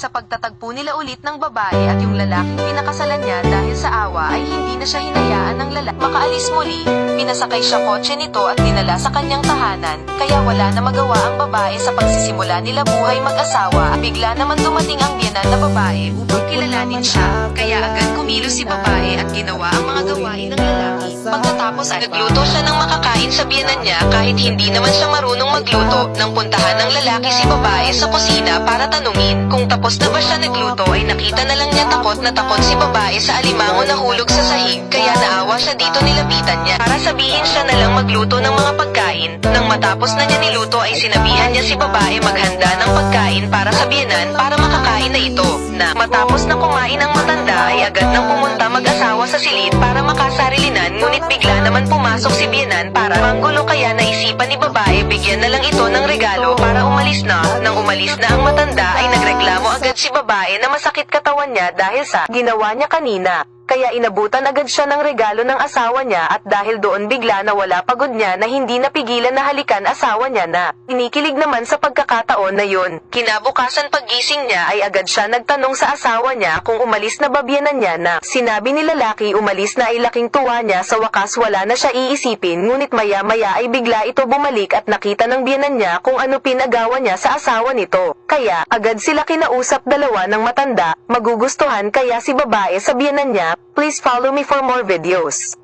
sa pagtatagpo nila ulit ng babae at yung lalaking pinakasalan niya dahil sa awa ay hindi na siya hinayaan ng lalaki makaalis muli. Pinasakay siya kotse nito at dinala sa kanyang tahanan, kaya wala na magawa ang babae sa pagsisimula nila buhay mag-asawa. Bigla naman dumating ang biyenan na babae upang kilalanin siya, kaya agad kumilos si babae at ginawa ang mga gawain ng lalaki. Pagkatapos ay nagluto siya ng makakain sa biyenan niya kahit hindi naman siya marunong magluto. Nang puntahan ng lalaki si babae sa kusina para tanungin kung tapos na ba siya nagluto ay nakita na lang niya takot na takot si babae sa alimango na hulog sa sahig, kaya naawa siya dito nilapitan niya para sabihin siya na lang magluto ng mga pagkain. Nang matapos na niya niluto ay sinabihan niya si babae maghanda ng pagkain para sa biyenan para makakain na ito. Matapos na kumain ang matanda ay agad nang pumunta mag-asawa sa silid para makasarilinan, ngunit bigla naman pumasok si biyenan para manggulo, kaya naisipan ni babae bigyan na lang ito ng regalo para umalis na. Nang umalis na ang matanda ay nagreklamo agad si babae na masakit katawan niya dahil sa ginawa niya kanina. Kaya inabutan agad siya ng regalo ng asawa niya at dahil doon bigla nawala pagod niya na hindi napigilan na halikan asawa niya na kinikilig naman sa pagkakataon na yun. Kinabukasan paggising niya ay agad siya nagtanong sa asawa niya kung umalis na ba biyenan niya na. Sinabi ni lalaki umalis na ay laking tuwa niya, sa wakas wala na siya iisipin, ngunit maya-maya ay bigla ito bumalik at nakita ng biyenan niya kung ano pinagawa niya sa asawa nito. Kaya agad sila kinausap dalawa ng matanda, magugustuhan kaya si babae sa biyenan niya. Please follow me for more videos.